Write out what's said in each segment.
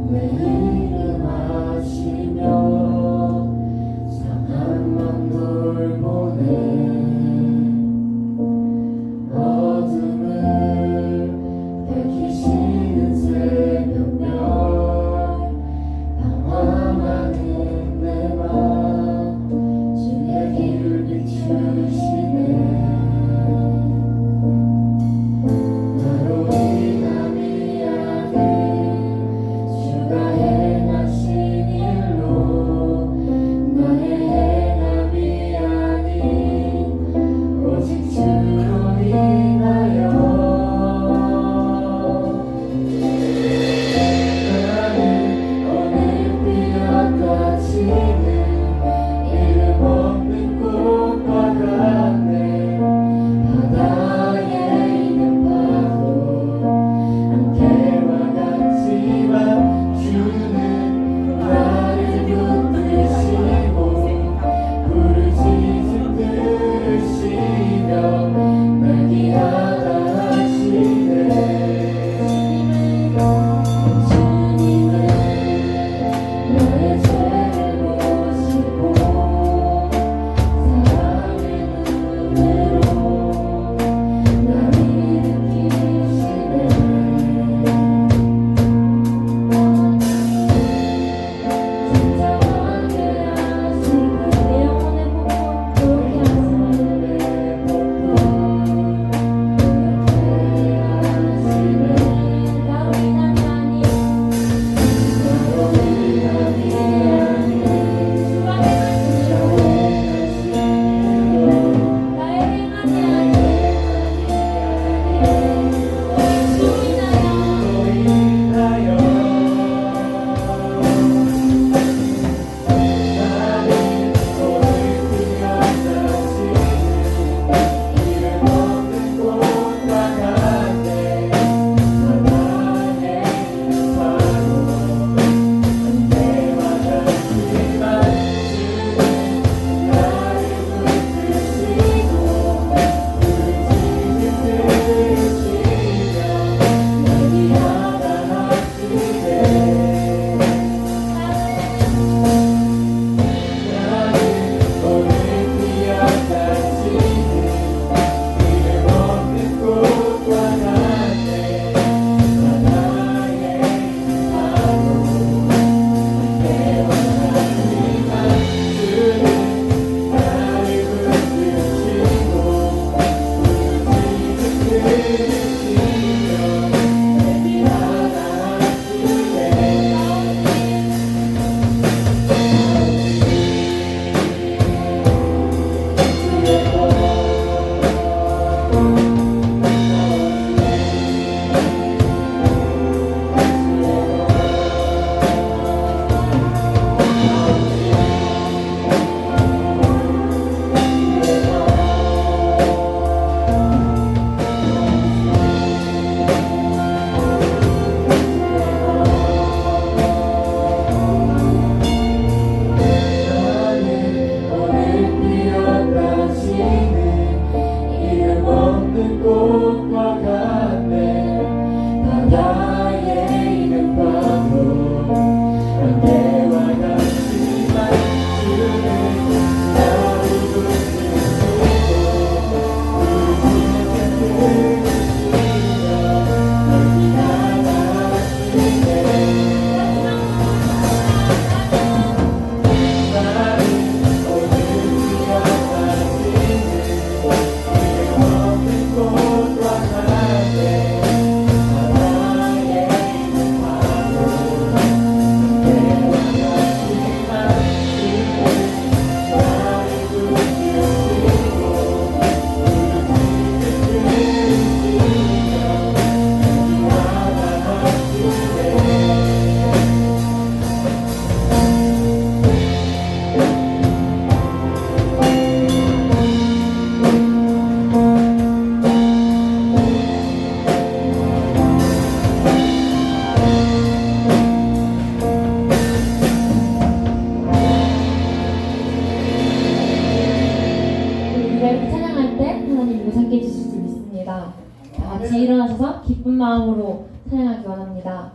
내 이름 아시며 상한 맘 돌보네. 어둠을 밝히시는 새벽별 방황하는 내 맘 주의 길을 비추시네. 나로 인한 미안을 주가 행하신 일로 나의 행함이 아닌 오직 주로 인하여 나는 어느 삐약같이는 이름 없는 꽃과 같네. 바다에 있는 파도 안개와 같지만 주는 나를 붙드시고 부르짖음 들으시며 날 귀하다 하시네. 주님은 나의 죄를 보시고 사랑의 눈으로 날 일으키시네. 진정한 죄하시고 내 영혼의 복음 돌게 하시네. 나로 인함이 아닌 나로 인함이 아닌 주가 행하신 일로 나의 행함이 아닌 오직 주로 인하여 나는 오늘 그녀같이 이름 없는 꽃과 같네. 바다에 있는 파도 안개와 같지만 주는 나를 붙드시고 부르짖음 들으시며 날 귀하다 하시네. 나는 오늘 삐약같이는 이름 없는 꽃과 같네. 바다에 있는 파도 안개와 같지만 주는 나를 붙드시고 부르짖음 들으시며 날 귀하다 하시네. 나는 오늘 삐약같이는 이름 없는 꽃과 같네. 바다에 있는 파도 안개와 같지만 주는 나를 붙드시고 부르짖음 들으시며 날 귀하다 하시네. 나는 오늘 삐약같이는 이름 없는 꽃과 같네. 바다에 있는 파도 안개와 같지만 주는 나를 붙드시고 부르짖음 들으시며 날 귀하다 하시네. 이렇게 찬양할 때 하나님 무섭게 해주실 수 있습니다. 다 같이 일어나셔서 기쁜 마음으로 찬양하기 원합니다.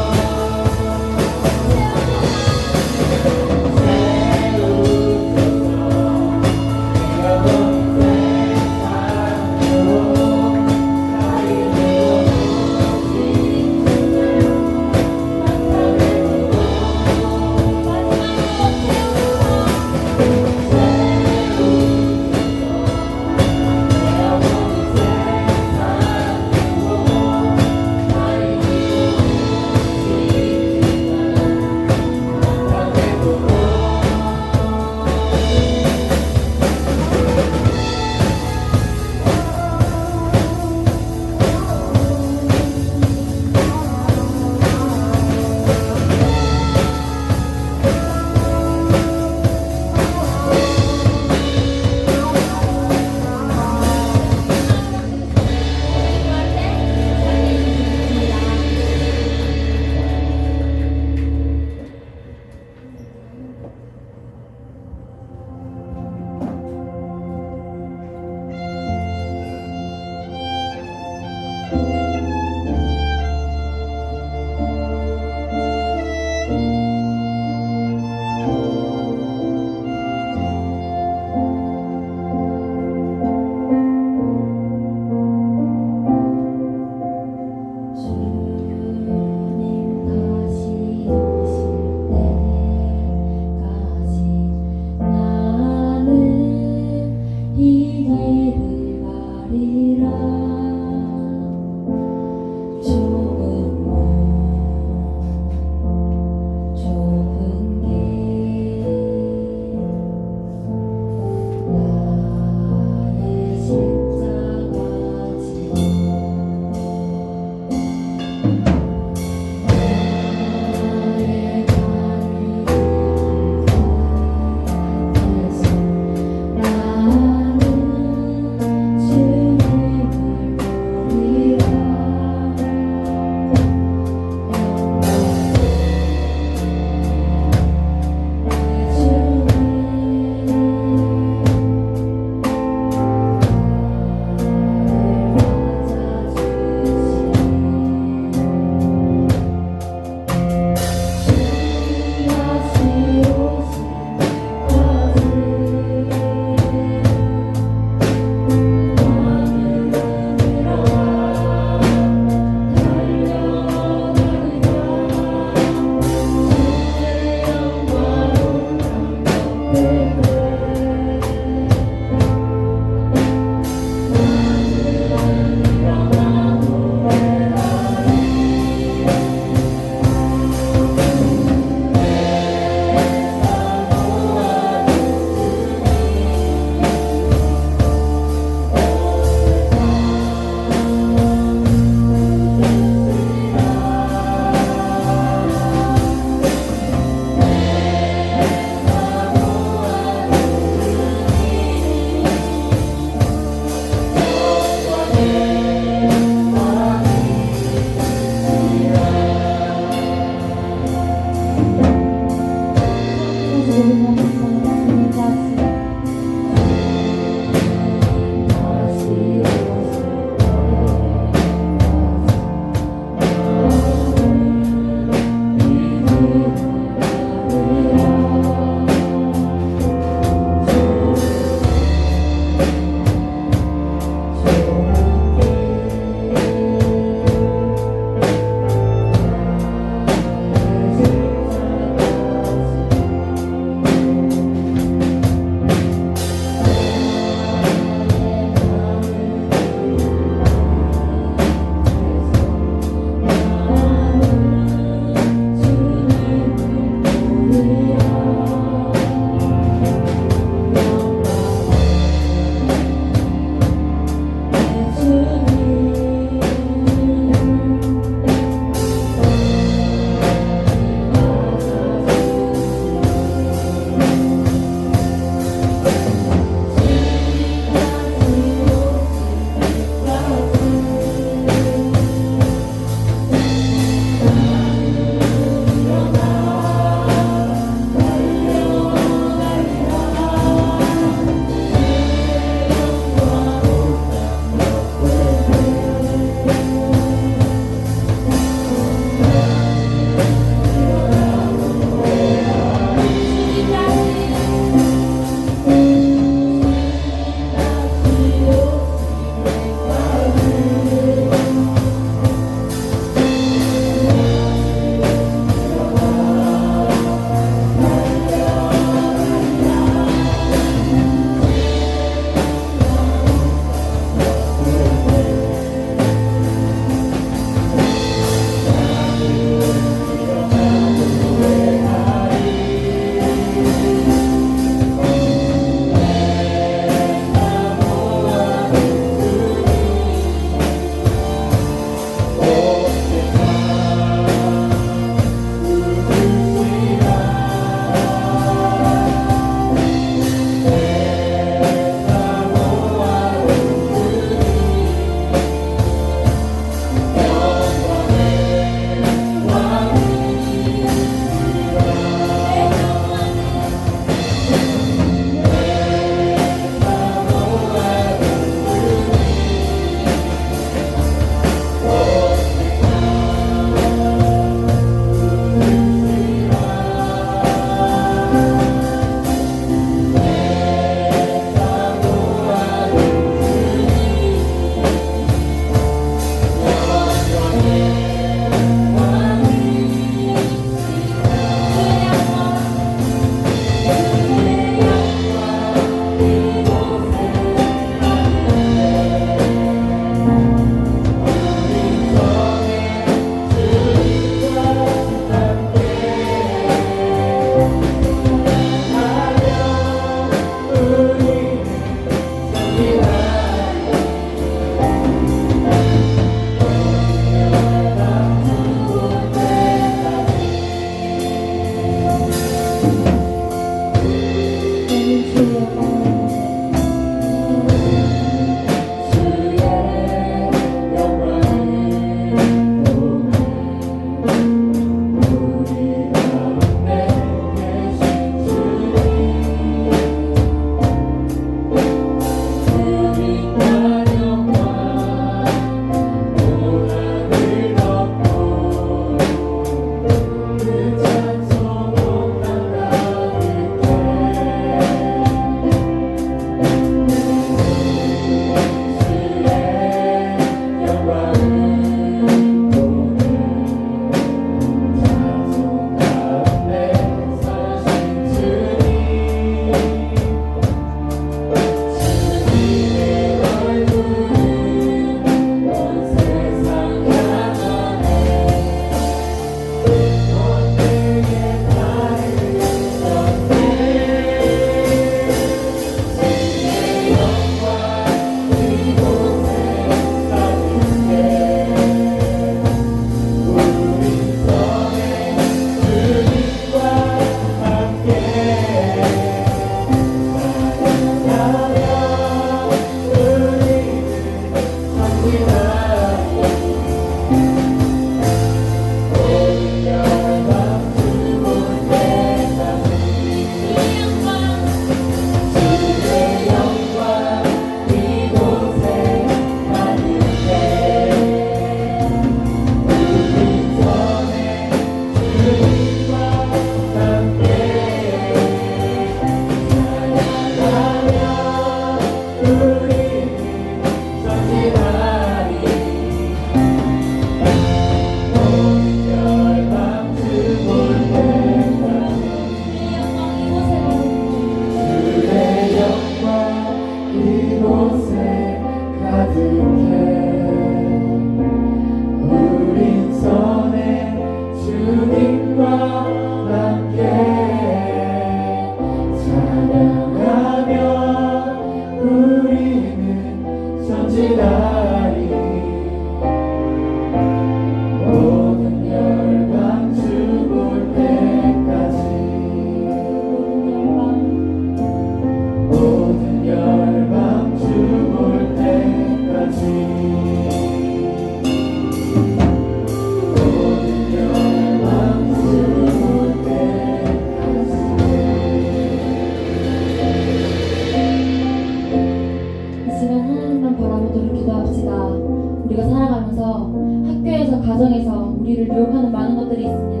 살아가면서 학교에서 가정에서 우리를 유혹하는 많은 것들이 있습니다.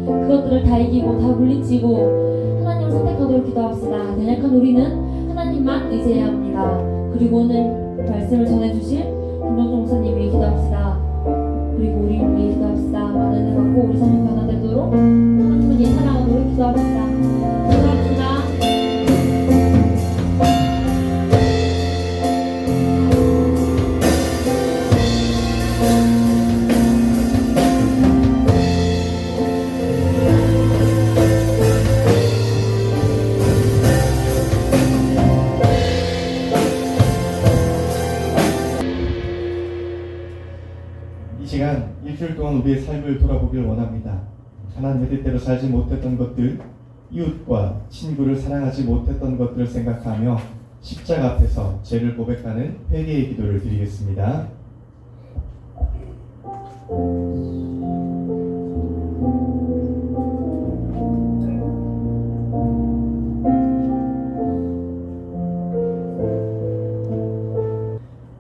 그것들을 다 이기고 다 물리치고 하나님을 선택하도록 기도합시다. 연약한 우리는 하나님만 의지해야 합니다. 그리고 오늘 말씀을 전해주실 김정종 목사님 위해 기도합시다. 그리고 우리 위해 기도합시다. 많은 은혜 받고 우리 삶이 변화되도록 하나님을 예찬하도록 기도합시다. 기도합시다. 이 시간 일주일 동안 우리의 삶을 돌아보길 원합니다. 하나님의 뜻대로 살지 못했던 것들, 이웃과 친구를 사랑하지 못했던 것들을 생각하며 십자가 앞에서 죄를 고백하는 회개의 기도를 드리겠습니다.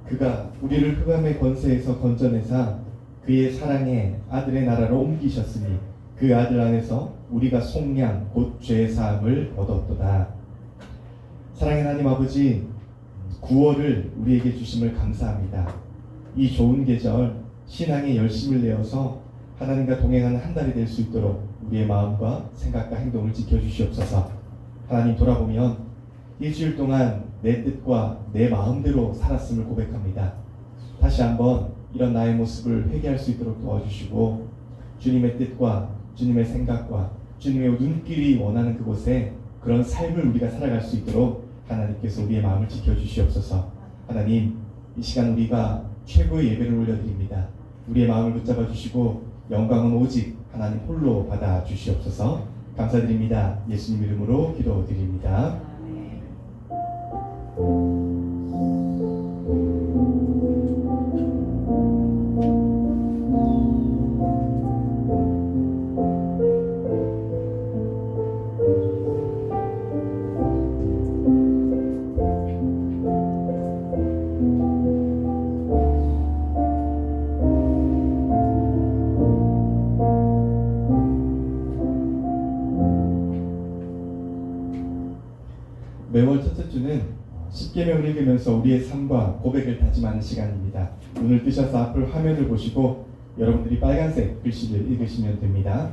그가 우리를 흑암의 권세에서 건져내사 그의 사랑의 아들의 나라로 옮기셨으니 그 아들 안에서 우리가 속량 곧 죄의 사함을 얻었도다. 사랑의 하나님 아버지, 구원을 우리에게 주심을 감사합니다. 이 좋은 계절 신앙에 열심을 내어서 하나님과 동행하는 한 달이 될 수 있도록 우리의 마음과 생각과 행동을 지켜주시옵소서. 하나님, 돌아보면 일주일 동안 내 뜻과 내 마음대로 살았음을 고백합니다. 다시 한번 이런 나의 모습을 회개할 수 있도록 도와주시고 주님의 뜻과 주님의 생각과 주님의 눈길이 원하는 그곳에 그런 삶을 우리가 살아갈 수 있도록 하나님께서 우리의 마음을 지켜주시옵소서. 하나님, 이 시간 우리가 최고의 예배를 올려드립니다. 우리의 마음을 붙잡아 주시고 영광은 오직 하나님 홀로 받아 주시옵소서. 감사드립니다. 예수님 이름으로 기도드립니다. 매월 첫째 주는 십계명을 읽으면서 우리의 삶과 고백을 다짐하는 시간입니다. 눈을 뜨셔서 앞을 화면을 보시고 여러분들이 빨간색 글씨를 읽으시면 됩니다.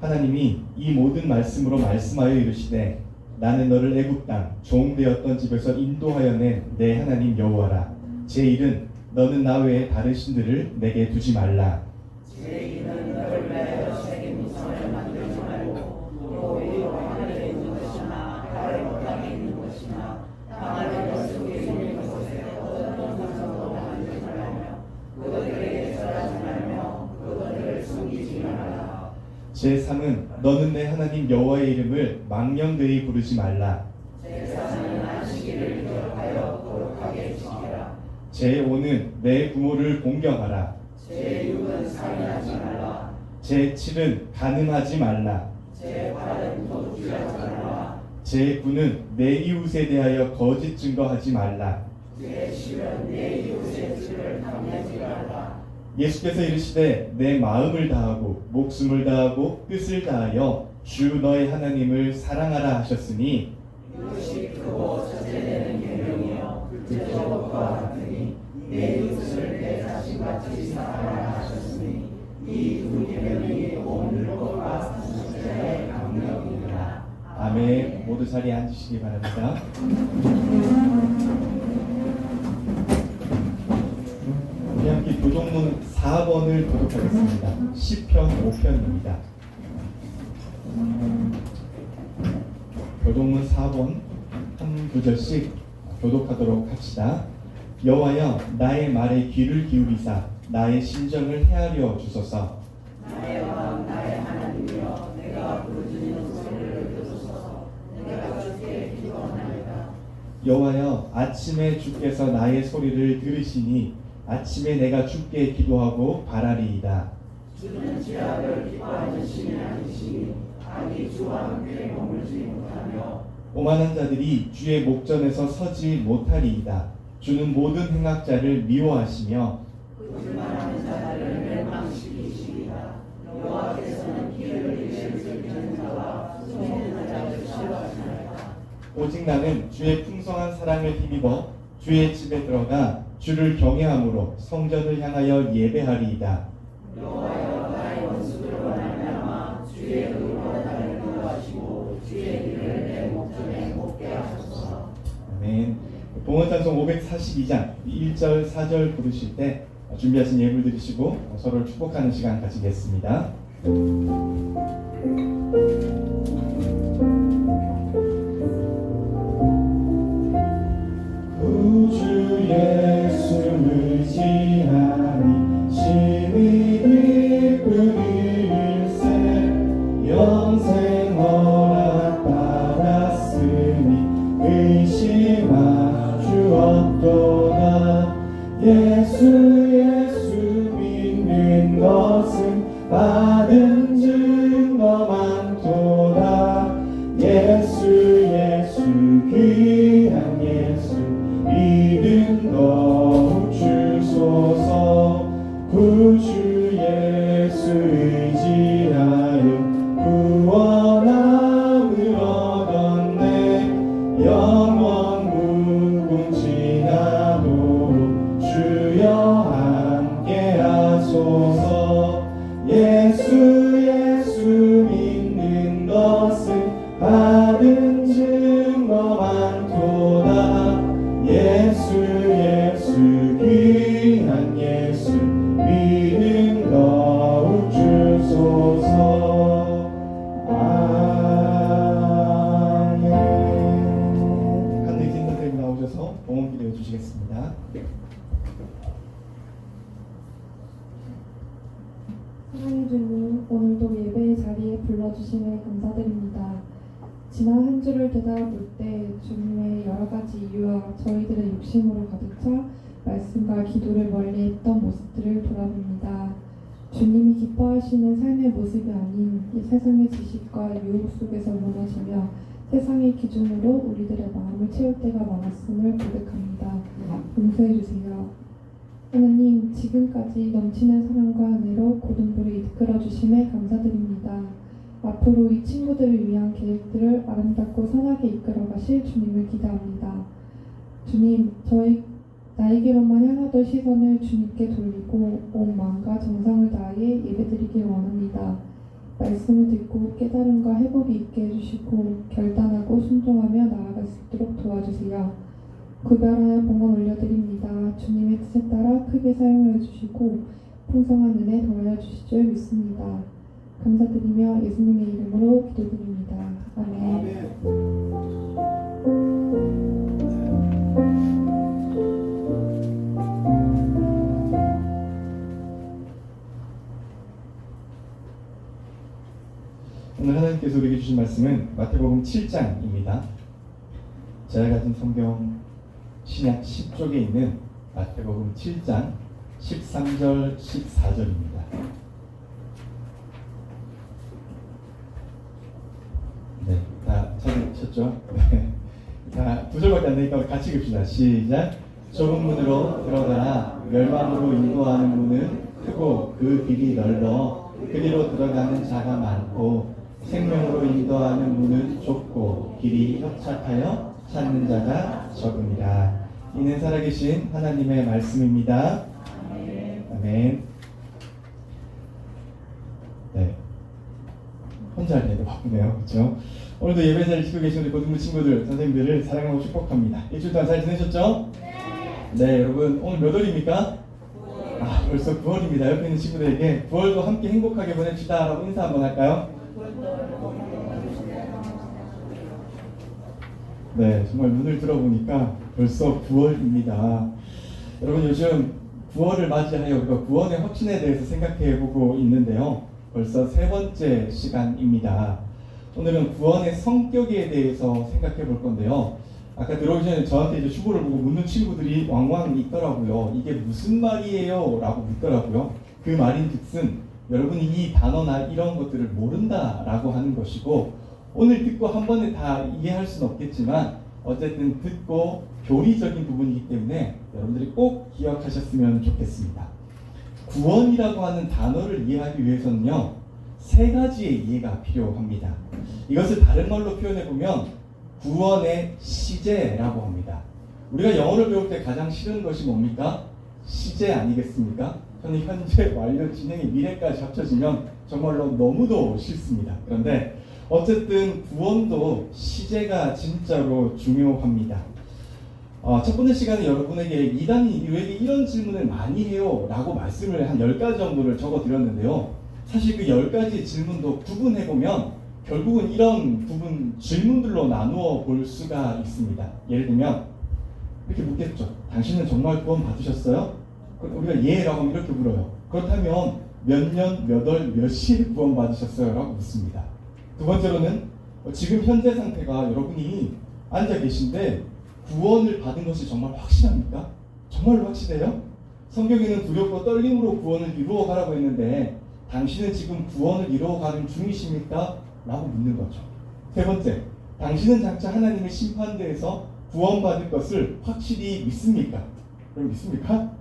하나님이 이 모든 말씀으로 말씀하여 이르시되 나는 너를 애굽 땅 종되었던 집에서 인도하여 낸 내 하나님 여호와라. 제 일은 너는 나 외에 다른 신들을 내게 두지 말라. 제 이는 너를 위하여 새긴 우상을 만들지 말고 또 위로 하늘에 있는 것이나 아래로 땅에 있는 것이나 땅 아래 것 속에 있는 곳에 어떤 상상도 만들지 말며 그들에게 절하지 말며 그들을 숨기지 말라. 제3은 너는 내 하나님 여호와의 이름을 망령되이 부르지 말라. 제4는 안식일을 기억하여 거룩하게 지키라. 제5는 내 부모를 공경하라. 제6은 살인하지 말라. 제7은 간음하지 말라. 제8은 도둑질하지 말라. 제9는 내 이웃에 대하여 거짓 증거하지 말라. 제10은 내 이웃의 집을 탐내지 말라. 예수께서 이르시되 내 마음을 다하고 목숨을 다하고 뜻을 다하여 주 너의 하나님을 사랑하라 하셨으니 이것이 크고 첫째되는 계명이요 둘째 것과 같으니 내 이웃을 내 자신같이 사랑하라 하셨으니 이 두 계명이 온 율법과 첫째의 강령이니라. 아멘. 모두 자리에 앉으시기 바랍니다. 우리 함께 교동문 4번을 교독하겠습니다. 시편 5편입니다. 교동문 4번 한 구절씩 교독하도록 합시다. 여호와여 나의 말에 귀를 기울이사 나의 심정을 헤아려 주소서. 나의 왕 나의 하나님이여 내가 부르짖는 소리를 들으소서. 내가 주께 기도하나이다. 여호와여 아침에 주께서 나의 소리를 들으시니 아침에 내가 주께 기도하고 바라리이다. 주는 지략을 기뻐하는 신이 아니시니 악이 주와 함께 머물지 못하며 오만한 자들이 주의 목전에서 서지 못하리이다. 주는 모든 행악자를 미워하시며 불만하는 자들을 멸망시키시리라. 여호와께서는 피를 흘리는 슬픈 자와 속이는 자를 싫어하시나이다. 오직 나는 주의 풍성한 사랑을 힘입어 주의 집에 들어가 주를 경외함으로 성전을 향하여 예배하리이다. 여호와여 나의 원수들로 말미암아 주의 의로 나를 인도하시고 주의 길을 내 목전에 곱게 하소서. 아멘. 봉헌찬송 542장 1절 4절 부르실 때 준비하신 예물 드리시고 서로를 축복하는 시간 가지겠습니다. 구주 예수를 지하니 심히 기쁘릴세. 영생 허락받았으니 의심하 주옵도다. 예수 믿는 것은 받은 증거 많도다. 예수 귀한 예수 믿음 더욱 주소서. 구주 예수 의지하여 구원함을 얻었네. 영원 무궁지나도록 주여 함께하소서. 예수 믿는 것은 받은 증거 많도다. 예수 귀한 예수 믿음 더욱 주소서. 아멘. 한대 팀장님 나오셔서 봉헌 기도해 주시겠습니다. 사랑해 주님, 오늘도 예배의 자리에 불러주심에 감사드립니다. 지난 한 주를 되돌아볼 때 주님의 여러 가지 이유와 저희들의 욕심으로 가득 차 말씀과 기도를 멀리했던 모습들을 돌아봅니다. 주님이 기뻐하시는 삶의 모습이 아닌 이 세상의 지식과 유혹 속에서 무너지며 세상의 기준으로 우리들의 마음을 채울 때가 많았음을 고백합니다. 용서해 주세요. 하나님, 지금까지 넘치는 사랑과 은혜로 고등부를 이끌어 주심에 감사드립니다. 앞으로 이 친구들을 위한 계획들을 아름답고 선하게 이끌어 가실 주님을 기대합니다. 주님, 나에게로만 향하던 시선을 주님께 돌리고 온 마음과 정성을 다해 예배드리길 원합니다. 말씀을 듣고 깨달음과 회복이 있게 해주시고 결단하고 순종하며 나아갈 수 있도록 도와주세요. 구별하여 봉헌 올려드립니다. 주님의 뜻에 따라 크게 사용해 주시고 풍성한 은혜 더하여 주실 줄 믿습니다. 감사드리며 예수님의 이름으로 기도드립니다. 아멘. 오늘 하나님께서 우리에게 주신 말씀은 마태복음 7장입니다. 제가 가진 성경 신약 10쪽에 있는 마태복음 7장 13절 14절입니다. 네, 다 찾으셨죠? 네. 자, 두 절밖에 안 되니까 같이 읽읍시다. 시작. 좁은 문으로 들어가라. 멸망으로 인도하는 문은 크고 그 길이 넓어 그리로 들어가는 자가 많고 생명으로 인도하는 문은 좁고 길이 협착하여 찾는 자가 적음이라. 이는 살아계신 하나님의 말씀입니다. 아멘. 네. 혼자 할 때도 바쁘네요. 그렇죠? 오늘도 예배 잘 지키고 계신 우리 고등부 친구들, 선생님들을 사랑하고 축복합니다. 일주일 동안 잘 지내셨죠? 네, 여러분 오늘 몇 월입니까? 9월. 벌써 9월입니다. 옆에 있는 친구들에게 9월도 함께 행복하게 보냅시다 라고 인사 한번 할까요? 네, 정말 눈을 들어보니까 벌써 9월입니다. 여러분 요즘 9월을 맞이하여 우리가 구원의 확신에 대해서 생각해보고 있는데요. 벌써 세 번째 시간입니다. 오늘은 구원의 성격에 대해서 생각해 볼 건데요. 아까 들어오기 전에 저한테 이제 주보를 보고 묻는 친구들이 왕왕 있더라고요. 이게 무슨 말이에요? 라고 묻더라고요. 그 말인즉슨 여러분이 이 단어나 이런 것들을 모른다라고 하는 것이고, 오늘 듣고 한 번에 다 이해할 수는 없겠지만 어쨌든 듣고 교리적인 부분이기 때문에 여러분들이 꼭 기억하셨으면 좋겠습니다. 구원이라고 하는 단어를 이해하기 위해서는요, 세 가지의 이해가 필요합니다. 이것을 다른 말로 표현해 보면 구원의 시제라고 합니다. 우리가 영어를 배울 때 가장 싫은 것이 뭡니까? 시제 아니겠습니까? 저는 현재, 완료, 진행의 미래까지 합쳐지면 정말로 너무도 싫습니다. 그런데 어쨌든 구원도 시제가 진짜로 중요합니다. 첫 번째 시간에 여러분에게 이단이 왜 이런 질문을 많이 해요? 라고 말씀을 한 10가지 정도를 적어 드렸는데요. 사실 그 10가지 질문도 구분해보면 결국은 이런 부분 질문들로 나누어 볼 수가 있습니다. 예를 들면 이렇게 묻겠죠. 당신은 정말 구원 받으셨어요? 우리가 예라고 하면 이렇게 물어요. 그렇다면 몇 년, 몇 월, 몇 시에 구원 받으셨어요? 라고 묻습니다. 두 번째로는 지금 현재 상태가 여러분이 앉아 계신데 구원을 받은 것이 정말 확실합니까? 정말로 확실해요? 성경에는 두렵고 떨림으로 구원을 이루어가라고 했는데 당신은 지금 구원을 이루어가는 중이십니까? 라고 묻는 거죠. 세 번째, 당신은 장차 하나님의 심판대에서 구원받을 것을 확실히 믿습니까? 그럼 믿습니까?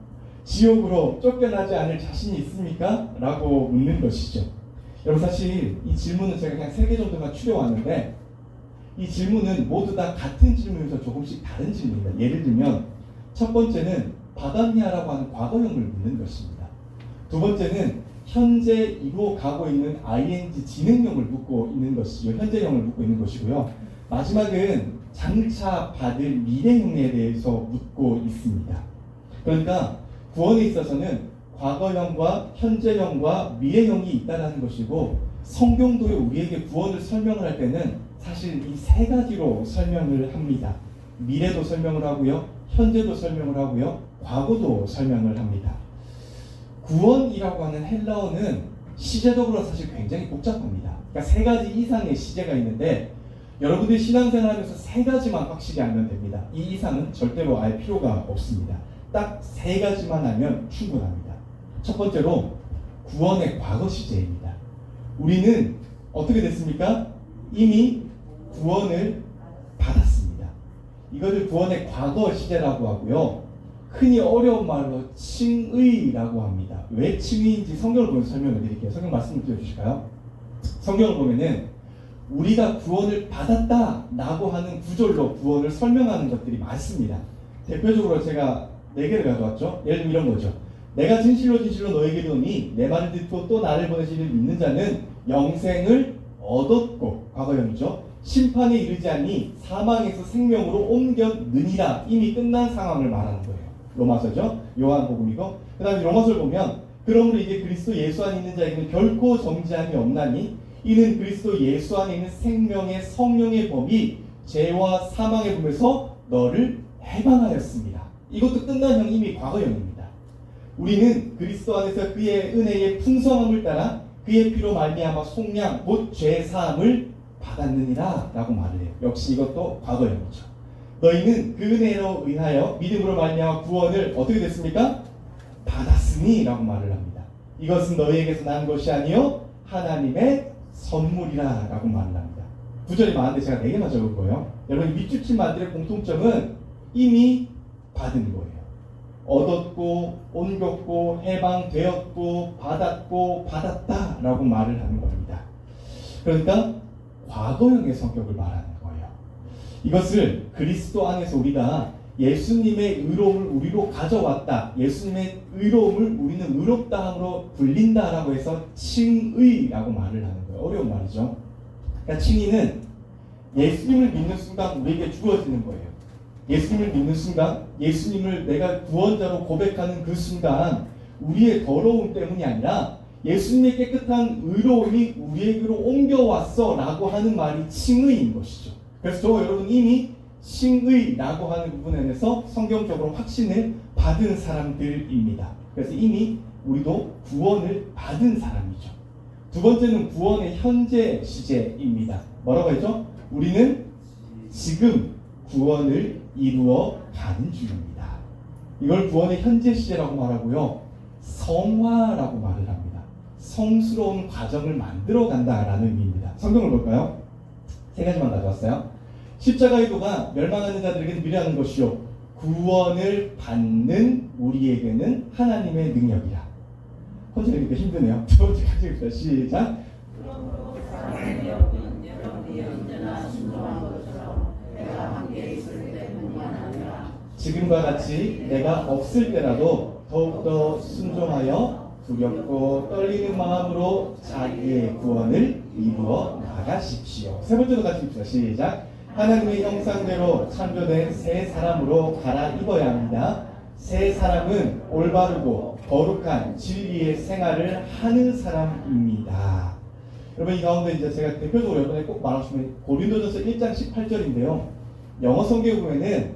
지옥으로 쫓겨나지 않을 자신이 있습니까? 라고 묻는 것이죠. 여러분, 사실 이 질문은 제가 그냥 3개 정도만 추려왔는데 이 질문은 모두 다 같은 질문에서 조금씩 다른 질문입니다. 예를 들면 첫 번째는 받았냐라고 하는 과거형을 묻는 것입니다. 두 번째는 현재 이루어가고 있는 ing 진행형을 묻고 있는 것이죠. 현재형을 묻고 있는 것이고요. 마지막은 장차 받을 미래형에 대해서 묻고 있습니다. 그러니까 구원에 있어서는 과거형과 현재형과 미래형이 있다는 것이고 성경도에 우리에게 구원을 설명을 할 때는 사실 이 3가지로 설명을 합니다. 미래도 설명을 하고요, 현재도 설명을 하고요, 과거도 설명을 합니다. 구원이라고 하는 헬라어는 시제적으로 사실 굉장히 복잡합니다. 그러니까 3가지 이상의 시제가 있는데 여러분들이 신앙생활하면서 3가지만 확실히 알면 됩니다. 이 이상은 절대로 알 필요가 없습니다. 딱 3가지만 알면 충분합니다. 첫 번째로 구원의 과거 시제입니다. 우리는 어떻게 됐습니까? 이미 구원을 받았습니다. 이것을 구원의 과거 시제라고 하고요. 흔히 어려운 말로 칭의라고 합니다. 왜 칭의인지 성경을 보면서 설명을 드릴게요. 성경 말씀을 드려주실까요? 성경을 보면은 우리가 구원을 받았다라고 하는 구절로 구원을 설명하는 것들이 많습니다. 대표적으로 제가 4개를 가져왔죠. 예를 들면 이런 거죠. 내가 진실로 너에게 이르노니 내 말을 듣고 또 나를 보내시는 믿는 자는 영생을 얻었고, 과거형이죠. 심판에 이르지 않니 사망에서 생명으로 옮겼느니라. 이미 끝난 상황을 말하는 거예요. 로마서죠. 요한복음이고, 그 다음에 로마서를 보면 그러므로 이제 그리스도 예수 안에 있는 자에게는 결코 정죄함이 없나니 이는 그리스도 예수 안에 있는 생명의 성령의 법이 죄와 사망의 법에서 너를 해방하였습니다. 이것도 끝난 형, 이미 과거형입니다. 우리는 그리스도 안에서 그의 은혜의 풍성함을 따라 그의 피로 말미암아 속량 곧 죄사함을 받았느니라 라고 말을 해요. 역시 이것도 과거형이죠. 너희는 그 은혜로 인하여 믿음으로 말미암아 구원을 어떻게 됐습니까? 받았으니 라고 말을 합니다. 이것은 너희에게서 난 것이 아니요 하나님의 선물이라 라고 말을 합니다. 구절이 많은데 제가 4개만 적을 거예요. 여러분, 밑줄 만들의 공통점은 이미 받은 거예요. 얻었고, 옮겼고, 해방되었고, 받았고, 받았다 라고 말을 하는 겁니다. 그러니까 과거형의 성격을 말하는 거예요. 이것을 그리스도 안에서 우리가 예수님의 의로움을 우리로 가져왔다, 예수님의 의로움을 우리는 의롭다 함으로 불린다라고 해서 칭의라고 말을 하는 거예요. 어려운 말이죠. 그러니까 칭의는 예수님을 믿는 순간 우리에게 주어지는 거예요. 예수님을 믿는 순간, 예수님을 내가 구원자로 고백하는 그 순간 우리의 더러움 때문이 아니라 예수님의 깨끗한 의로움이 우리에게로 옮겨왔어 라고 하는 말이 칭의인 것이죠. 그래서 저 여러분 이미 칭의라고 하는 부분에 대해서 성경적으로 확신을 받은 사람들입니다. 그래서 이미 우리도 구원을 받은 사람이죠. 두 번째는 구원의 현재 시제입니다. 뭐라고 했죠? 우리는 지금 구원을 이루어 가는 중입니다. 이걸 구원의 현재 시제라고 말하고요. 성화라고 말을 합니다. 성스러운 과정을 만들어 간다라는 의미입니다. 성경을 볼까요? 3가지만 가져왔어요. 십자가의 도가 멸망하는 자들에게는 미련한 것이요 구원을 받는 우리에게는 하나님의 능력이라. 혼자 읽으니까 힘드네요. 두 번째 같이 읽읍시다. 시작. 그러므로 사랑하는 여러분이 언제나 순종한 것처럼 내가 함께 있을 때뿐만 아니라 지금과 같이 내가 없을 때라도 더욱더 순종하여 두렵고 떨리는 마음으로 자기의 구원을 이루어 나가십시오. 세 번째도 같이 읽읍시다. 시작. 하나님의 형상대로 창조된 새 사람으로 갈아입어야 합니다. 새 사람은 올바르고 거룩한 진리의 생활을 하는 사람입니다. 여러분, 이 가운데 이제 제가 대표적으로 이번에 꼭 말하고 싶은 고린도전서 1장 18절인데요. 영어 성경에 보면은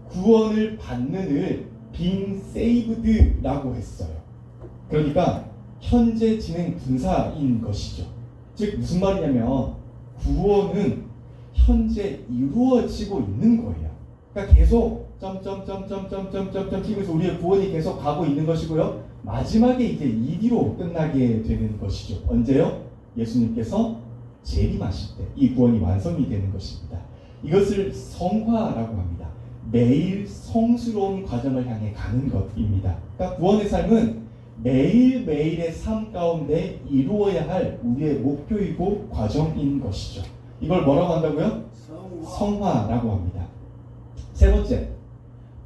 구원을 받는을 being saved라고 했어요. 그러니까 현재 진행 분사인 것이죠. 즉 무슨 말이냐면 구원은 현재 이루어지고 있는 거예요. 그러니까 계속 점점점점점점점점 찍으면서 우리의 구원이 계속 가고 있는 것이고요. 마지막에 이제 이디로 끝나게 되는 것이죠. 언제요? 예수님께서 재림하실 때 이 구원이 완성이 되는 것입니다. 이것을 성화라고 합니다. 매일 성스러운 과정을 향해 가는 것입니다. 그러니까 구원의 삶은 매일매일의 삶 가운데 이루어야 할 우리의 목표이고 과정인 것이죠. 이걸 뭐라고 한다고요? 성화라고 합니다. 세 번째,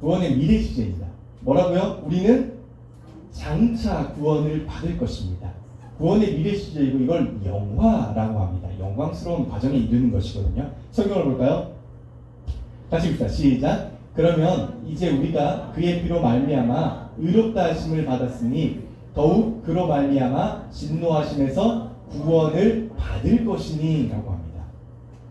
구원의 미래 시제입니다. 뭐라고요? 우리는 장차 구원을 받을 것입니다. 구원의 미래 시제이고 이걸 영화라고 합니다. 영광스러운 과정에 이르는 것이거든요. 성경을 볼까요? 다시 읽자. 시작. 그러면 이제 우리가 그의 피로 말미암아 의롭다 하심을 받았으니 더욱 그로 말미암아 진노하심에서 구원을 받을 것이니 라고 합니다.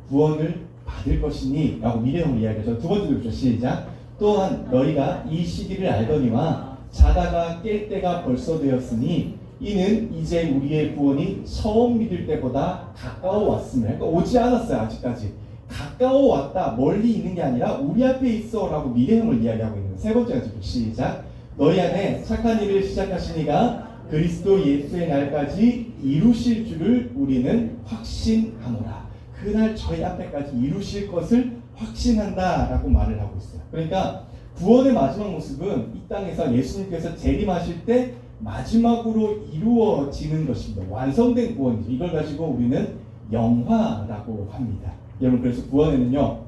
구원을 받을 것이니 라고 미래형을 이야기하죠. 두 번째 읽죠. 시작. 또한 너희가 이 시기를 알거니와 자다가 깰 때가 벌써 되었으니 이는 이제 우리의 구원이 처음 믿을 때보다 가까워 왔음을. 그러니까 오지 않았어요. 아직까지 가까워 왔다, 멀리 있는 게 아니라 우리 앞에 있어 라고 미래형을 이야기하고 있는 거예요. 세 번째가 지금 시작. 너희 안에 착한 일을 시작하시니가 그리스도 예수의 날까지 이루실 줄을 우리는 확신하노라. 그날 저희 앞에까지 이루실 것을 확신한다 라고 말을 하고 있어요. 그러니까 구원의 마지막 모습은 이 땅에서 예수님께서 재림하실 때 마지막으로 이루어지는 것입니다. 완성된 구원이죠. 이걸 가지고 우리는 영화라고 합니다. 여러분, 그래서 구원에는요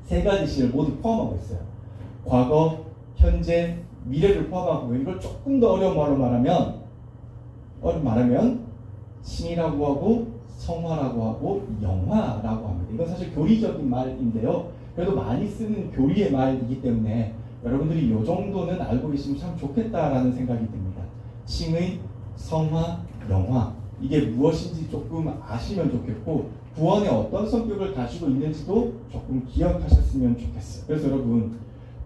세 가지 시를 모두 포함하고 있어요. 과거, 현재, 미래를 포함하고, 이걸 조금 더 어려운 말로 말하면 칭이라고 하고 성화라고 하고 영화라고 합니다. 이건 사실 교리적인 말인데요. 그래도 많이 쓰는 교리의 말이기 때문에 여러분들이 이 정도는 알고 계시면 참 좋겠다라는 생각이 듭니다. 칭의, 성화, 영화, 이게 무엇인지 조금 아시면 좋겠고 구원의 어떤 성격을 가지고 있는지도 조금 기억하셨으면 좋겠어요. 그래서 여러분,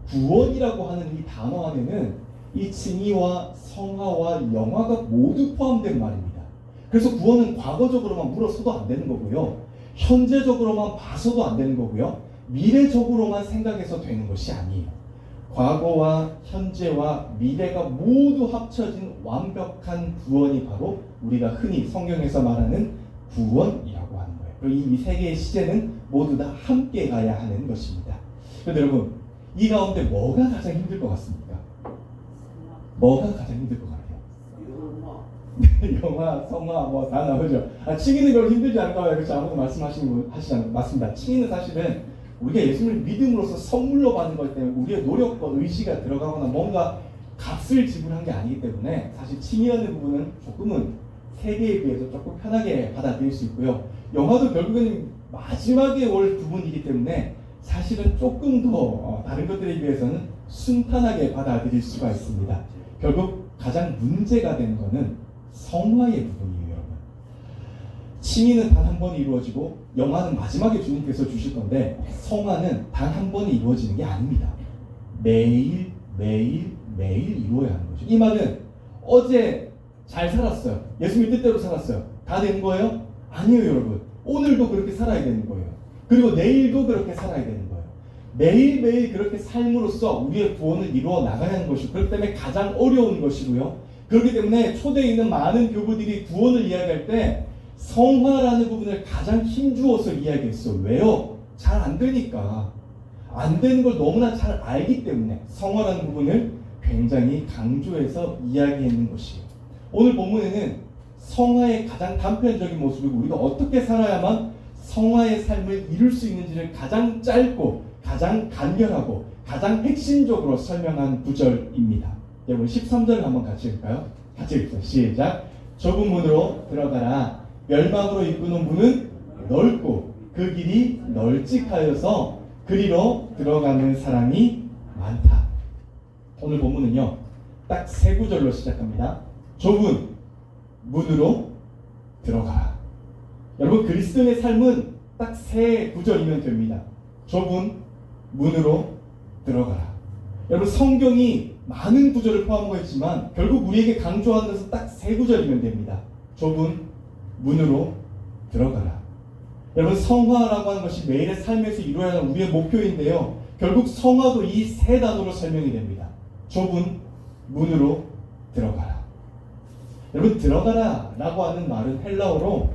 구원이라고 하는 이 단어 안에는 이 칭의와 성화와 영화가 모두 포함된 말입니다. 그래서 구원은 과거적으로만 물어서도 안 되는 거고요, 현재적으로만 봐서도 안 되는 거고요, 미래적으로만 생각해서 되는 것이 아니에요. 과거와 현재와 미래가 모두 합쳐진 완벽한 구원이 바로 우리가 흔히 성경에서 말하는 구원이라고 하는 거예요. 그리고 이 세 개의 시제는 모두 다 함께 가야 하는 것입니다. 그런데 여러분, 이 가운데 뭐가 가장 힘들 것 같습니까? 뭐가 가장 힘들 것 같아요? 영화, 성화 뭐 다 나오죠. 칭의는 별로 힘들지 않을까요? 그렇지, 아무도 하시지 않 맞습니다. 칭의는 사실은 우리가 예수님을 믿음으로써 선물로 받는 거기 때문에 우리의 노력과 의지가 들어가거나 뭔가 값을 지불한 게 아니기 때문에 사실 칭의라는 부분은 조금은 세계에 비해서 조금 편하게 받아들일 수 있고요. 영화도 결국에는 마지막에 올 부분이기 때문에 사실은 조금 더 다른 것들에 비해서는 순탄하게 받아들일 수가 있습니다. 결국 가장 문제가 되는 거는 성화의 부분이에요, 여러분. 칭의는 단 한 번 이루어지고 영화는 마지막에 주님께서 주실 건데 성화는 단 한 번에 이루어지는 게 아닙니다. 매일 이루어야 하는 거죠. 이 말은 어제 잘 살았어요. 예수님 뜻대로 살았어요. 다 된 거예요? 아니에요, 여러분. 오늘도 그렇게 살아야 되는 거예요. 그리고 내일도 그렇게 살아야 되는 거예요. 매일매일 그렇게 삶으로써 우리의 구원을 이루어 나가야 하는 것이고, 그렇기 때문에 가장 어려운 것이고요. 그렇기 때문에 초대에 있는 많은 교부들이 구원을 이야기할 때 성화라는 부분을 가장 힘주어서 이야기했어요. 왜요? 잘 안 되니까. 안 되는 걸 너무나 잘 알기 때문에 성화라는 부분을 굉장히 강조해서 이야기했는 것이에요. 오늘 본문에는 성화의 가장 단편적인 모습이고 우리가 어떻게 살아야만 성화의 삶을 이룰 수 있는지를 가장 짧고 가장 간결하고 가장 핵심적으로 설명한 구절입니다. 여러분 13절을 한번 같이 읽을까요? 같이 읽자. 시작. 좁은 문으로 들어가라. 멸망으로 이끄는 문은 넓고 그 길이 널찍하여서 그리로 들어가는 사람이 많다. 오늘 본문은요, 딱 세 구절로 시작합니다. 좁은 문으로 들어가라. 여러분 그리스도인의 삶은 딱 세 구절이면 됩니다. 좁은 문으로 들어가라. 여러분 성경이 많은 구절을 포함하고 있지만 결국 우리에게 강조하는 것은 딱 세 구절이면 됩니다. 좁은 문으로 들어가라. 여러분 성화라고 하는 것이 매일의 삶에서 이루어야 하는 우리의 목표인데요. 결국 성화도 이 세 단어로 설명이 됩니다. 좁은 문으로 들어가라. 여러분 들어가라 라고 하는 말은 헬라어로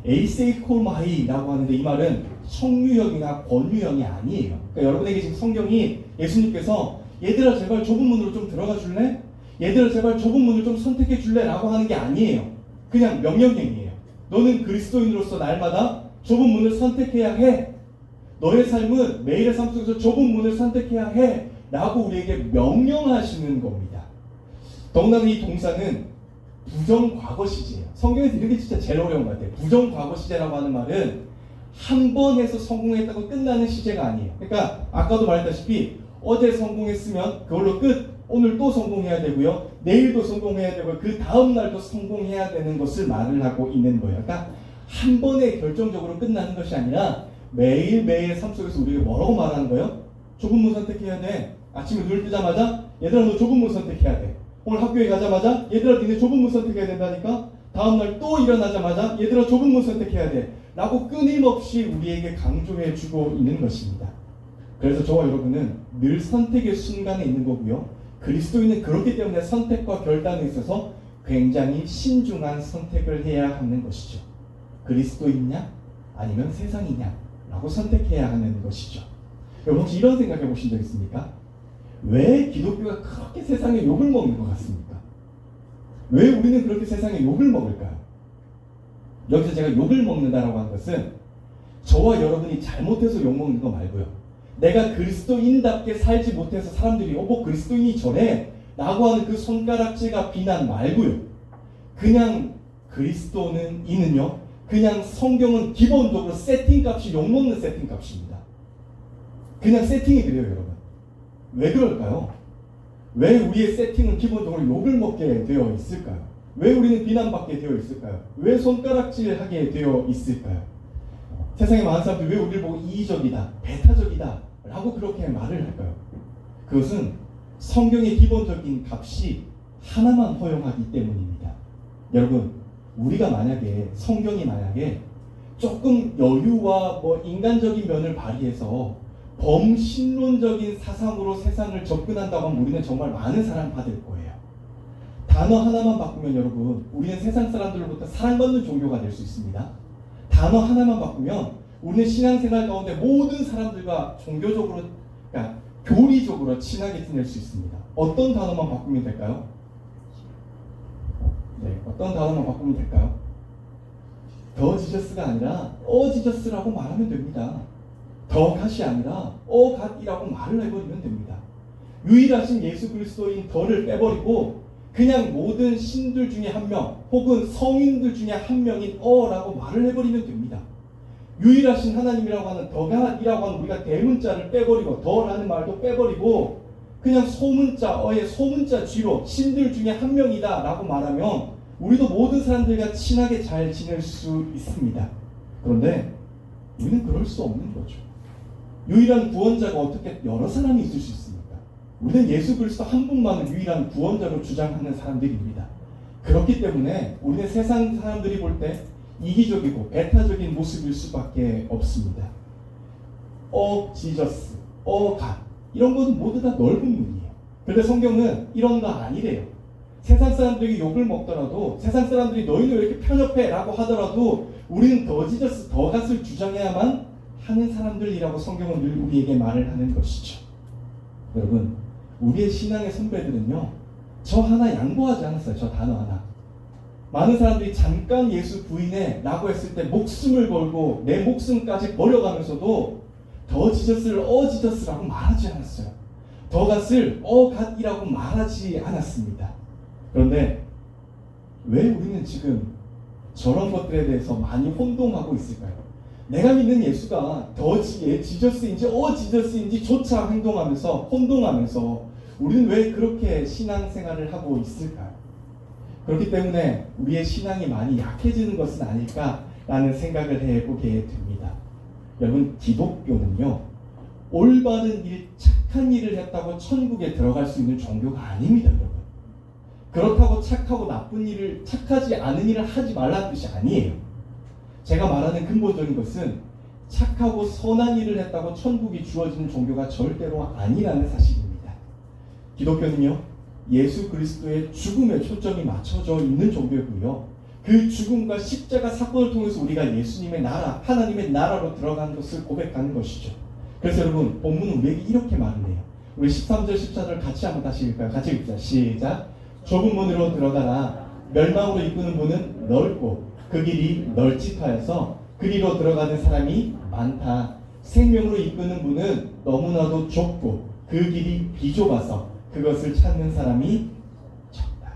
에이세이코마이라고 하는데 이 말은 청유형이나 권유형이 아니에요. 그러니까 여러분에게 지금 성경이 예수님께서 얘들아 제발 좁은 문으로 좀 들어가 줄래? 얘들아 제발 좁은 문을 좀 선택해 줄래? 라고 하는 게 아니에요. 그냥 명령형이에요. 너는 그리스도인으로서 날마다 좁은 문을 선택해야 해. 너의 삶은 매일의 삶 속에서 좁은 문을 선택해야 해. 라고 우리에게 명령하시는 겁니다. 더군다나 이 동사는 부정과거 시제예요. 성경에서 이런 게 진짜 제일 어려운 것 같아요. 부정과거 시제라고 하는 말은 한 번 해서 성공했다고 끝나는 시제가 아니에요. 그러니까 아까도 말했다시피 어제 성공했으면 그걸로 끝. 오늘 또 성공해야 되고요. 내일도 성공해야 되고요. 그 다음 날도 성공해야 되는 것을 말을 하고 있는 거예요. 그러니까 한 번에 결정적으로 끝나는 것이 아니라 매일매일의 삶 속에서 우리가 뭐라고 말하는 거예요? 좁은 문 선택해야 돼. 아침에 눈을 뜨자마자 얘들아 너 좁은 문 선택해야 돼. 오늘 학교에 가자마자 얘들아 니네 좁은 문 선택해야 된다니까. 다음날 또 일어나자마자 얘들아 좁은 문 선택해야 돼. 라고 끊임없이 우리에게 강조해 주고 있는 것입니다. 그래서 저와 여러분은 늘 선택의 순간에 있는 거고요. 그리스도인은 그렇기 때문에 선택과 결단에 있어서 굉장히 신중한 선택을 해야 하는 것이죠. 그리스도이냐 아니면 세상이냐 라고 선택해야 하는 것이죠. 여러분 혹시 이런 생각해 보신 적 있습니까? 왜 기독교가 그렇게 세상에 욕을 먹는 것 같습니까? 왜 우리는 그렇게 세상에 욕을 먹을까요? 여기서 제가 욕을 먹는다라고 하는 것은 저와 여러분이 잘못해서 욕 먹는 거 말고요. 내가 그리스도인답게 살지 못해서 사람들이 뭐 그리스도인이 저래 라고 하는 그 손가락질과 비난 말고요. 그냥 그리스도는 이는요. 그냥 성경은 기본적으로 세팅값이 욕먹는 세팅값입니다. 그냥 세팅이 그래요 여러분. 왜 그럴까요? 왜 우리의 세팅은 기본적으로 욕을 먹게 되어 있을까요? 왜 우리는 비난받게 되어 있을까요? 왜 손가락질하게 되어 있을까요? 세상에 많은 사람들이 왜 우리를 보고 이기적이다, 배타적이다 라고 그렇게 말을 할까요? 그것은 성경의 기본적인 값이 하나만 허용하기 때문입니다. 여러분, 우리가 만약에 성경이 만약에 조금 여유와 인간적인 면을 발휘해서 범신론적인 사상으로 세상을 접근한다고 하면 우리는 정말 많은 사랑 받을 거예요. 단어 하나만 바꾸면 여러분, 우리는 세상 사람들로부터 사랑받는 종교가 될 수 있습니다. 단어 하나만 바꾸면 우리는 신앙생활 가운데 모든 사람들과 종교적으로, 그러니까 교리적으로 친하게 지낼 수 있습니다. 어떤 단어만 바꾸면 될까요? 네, 어떤 단어만 바꾸면 될까요? 더 지저스가 아니라 지저스라고 말하면 됩니다. 더 갓이 아니라 갓이라고 말을 해버리면 됩니다. 유일하신 예수 그리스도인 더를 빼버리고 그냥 모든 신들 중에 한 명 혹은 성인들 중에 한 명인 라고 말을 해버리면 됩니다. 유일하신 하나님이라고 하는 더갓이라고 하는 우리가 대문자를 빼버리고 더라는 말도 빼버리고 그냥 소문자의 소문자 뒤로 신들 중에 한 명이다 라고 말하면 우리도 모든 사람들과 친하게 잘 지낼 수 있습니다. 그런데 우리는 그럴 수 없는 거죠. 유일한 구원자가 어떻게 여러 사람이 있을 수 있습니까? 우리는 예수 그리스도 한 분만을 유일한 구원자로 주장하는 사람들입니다. 그렇기 때문에 우리는 세상 사람들이 볼 때 이기적이고 배타적인 모습일 수밖에 없습니다. 지저스, 갓 이런 것은 모두 다 넓은 문이에요. 그런데 성경은 이런 거 아니래요. 세상 사람들이 욕을 먹더라도 세상 사람들이 너희는 왜 이렇게 편협해 라고 하더라도 우리는 더 지저스, 더 갓을 주장해야만 하는 사람들이라고 성경은 늘 우리에게 말을 하는 것이죠. 여러분, 우리의 신앙의 선배들은요, 저 하나 양보하지 않았어요. 저 단어 하나. 많은 사람들이 잠깐 예수 부인해 라고 했을 때 목숨을 걸고 내 목숨까지 버려가면서도 더 지저스를 지저스라고 말하지 않았어요. 더 갓을 갓이라고 말하지 않았습니다. 그런데 왜 우리는 지금 저런 것들에 대해서 많이 혼동하고 있을까요? 내가 믿는 예수가 더 지저스인지 지저스인지 조차 행동하면서 혼동하면서 우리는 왜 그렇게 신앙생활을 하고 있을까요? 그렇기 때문에 우리의 신앙이 많이 약해지는 것은 아닐까라는 생각을 해보게 됩니다. 여러분, 기독교는요, 올바른 일, 착한 일을 했다고 천국에 들어갈 수 있는 종교가 아닙니다, 여러분. 그렇다고 착하고 나쁜 일을, 착하지 않은 일을 하지 말라는 뜻이 아니에요. 제가 말하는 근본적인 것은 착하고 선한 일을 했다고 천국이 주어지는 종교가 절대로 아니라는 사실입니다. 기독교는요, 예수 그리스도의 죽음에 초점이 맞춰져 있는 종교고요. 그 죽음과 십자가 사건을 통해서 우리가 예수님의 나라, 하나님의 나라로 들어간 것을 고백하는 것이죠. 그래서 여러분, 본문은 우리에게 이렇게 말을 해요. 우리 13절, 14절 같이 한번 다시 읽을까요? 같이 읽자. 시작. 좁은 문으로 들어가라. 멸망으로 이끄는 문은 넓고 그 길이 널찍하여서 그리로 들어가는 사람이 많다. 생명으로 이끄는 문은 너무나도 좁고 그 길이 비좁아서 그것을 찾는 사람이 적다.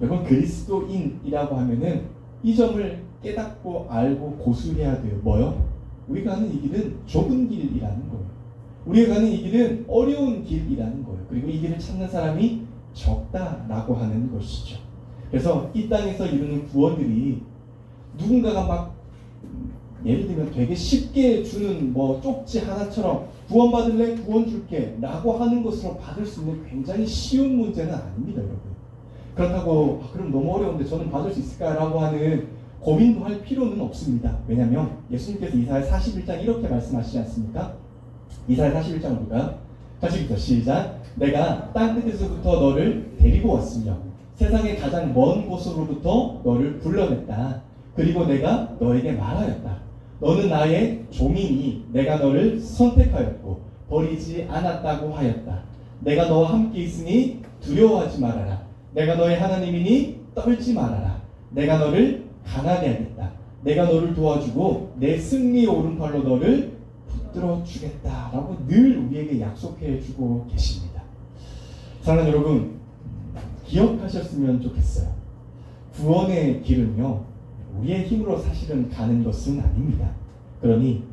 여러분, 그리스도인이라고 하면은 이 점을 깨닫고 알고 고수해야 돼요. 뭐요? 우리가 가는 이 길은 좁은 길이라는 거예요. 우리가 가는 이 길은 어려운 길이라는 거예요. 그리고 이 길을 찾는 사람이 적다라고 하는 것이죠. 그래서 이 땅에서 이루는 구원들이 누군가가 막 예를 들면 되게 쉽게 주는 쪽지 하나처럼 구원받을래? 구원 줄게 라고 하는 것으로 받을 수 있는 굉장히 쉬운 문제는 아닙니다, 여러분. 그렇다고 그럼 너무 어려운데 저는 받을 수 있을까? 라고 하는 고민도 할 필요는 없습니다. 왜냐하면 예수님께서 이사야 41장 이렇게 말씀하시지 않습니까? 이사야 41장 우리가 같이 읽자. 시작. 내가 땅끝에서부터 너를 데리고 왔으며 세상의 가장 먼 곳으로부터 너를 불러냈다. 그리고 내가 너에게 말하였다. 너는 나의 종이니 내가 너를 선택하였고 버리지 않았다고 하였다. 내가 너와 함께 있으니 두려워하지 말아라. 내가 너의 하나님이니 떨지 말아라. 내가 너를 강하게 하겠다. 내가 너를 도와주고 내 승리의 오른팔로 너를 붙들어 주겠다라고 늘 우리에게 약속해 주고 계십니다. 사랑하는 여러분, 기억하셨으면 좋겠어요. 구원의 길은요, 우리의 힘으로 사실은 가는 것은 아닙니다. 그러니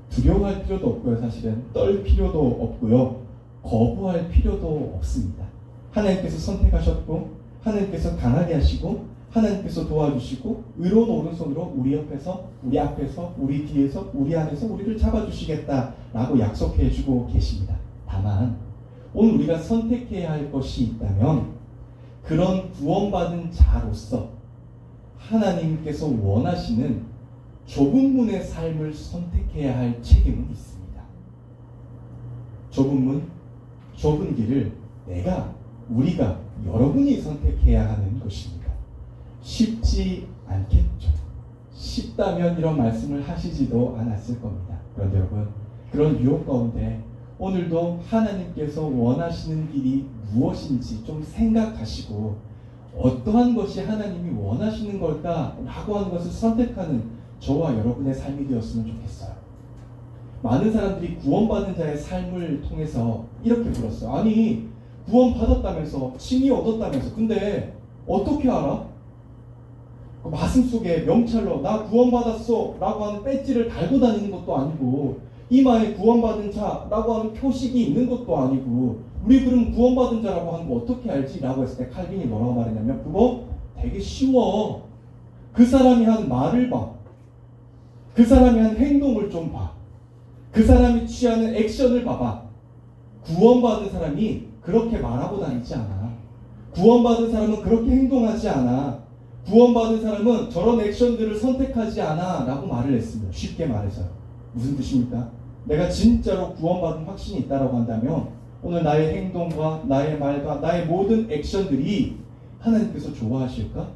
두려워할 필요도 없고요. 사실은 떨 필요도 없고요. 거부할 필요도 없습니다. 하나님께서 선택하셨고 하나님께서 강하게 하시고 하나님께서 도와주시고 의로운 오른손으로 우리 옆에서, 우리 앞에서, 우리 뒤에서, 우리 안에서 우리를 잡아주시겠다라고 약속해주고 계십니다. 다만 오늘 우리가 선택해야 할 것이 있다면 그런 구원받은 자로서 하나님께서 원하시는 좁은 문의 삶을 선택해야 할 책임은 있습니다. 좁은 문, 좁은 길을 우리가, 여러분이 선택해야 하는 것입니다. 쉽지 않겠죠. 쉽다면 이런 말씀을 하시지도 않았을 겁니다. 그런데 여러분, 그런 유혹 가운데 오늘도 하나님께서 원하시는 길이 무엇인지 좀 생각하시고 어떠한 것이 하나님이 원하시는 걸까라고 하는 것을 선택하는 저와 여러분의 삶이 되었으면 좋겠어요. 많은 사람들이 구원받은 자의 삶을 통해서 이렇게 물었어요. 아니, 구원받았다면서, 칭의 얻었다면서, 근데 어떻게 알아? 그 가슴 속에 명찰로 나 구원받았어 라고 하는 배지를 달고 다니는 것도 아니고 이마에 구원받은 자라고 하는 표식이 있는 것도 아니고 우리 그럼 구원받은 자라고 하는 거 어떻게 알지? 라고 했을 때 칼빈이 뭐라고 말했냐면 그거 되게 쉬워. 그 사람이 한 말을 봐. 그 사람이 한 행동을 좀 봐. 그 사람이 취하는 액션을 봐봐. 구원받은 사람이 그렇게 말하고 다니지 않아. 구원받은 사람은 그렇게 행동하지 않아. 구원받은 사람은 저런 액션들을 선택하지 않아 라고 말을 했습니다. 쉽게 말해서요. 무슨 뜻입니까? 내가 진짜로 구원받은 확신이 있다고 한다면 오늘 나의 행동과 나의 말과 나의 모든 액션들이 하나님께서 좋아하실까?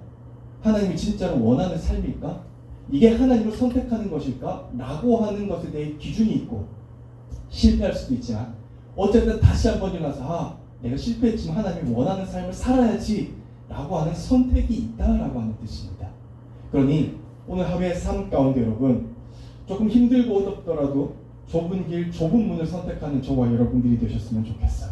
하나님이 진짜로 원하는 삶일까? 이게 하나님을 선택하는 것일까? 라고 하는 것에 대해 기준이 있고 실패할 수도 있지만 어쨌든 다시 한번 일어나서 내가 실패했지만 하나님이 원하는 삶을 살아야지 라고 하는 선택이 있다라고 하는 뜻입니다. 그러니 오늘 하루의 삶 가운데 여러분, 조금 힘들고 어렵더라도 좁은 길, 좁은 문을 선택하는 저와 여러분들이 되셨으면 좋겠어요.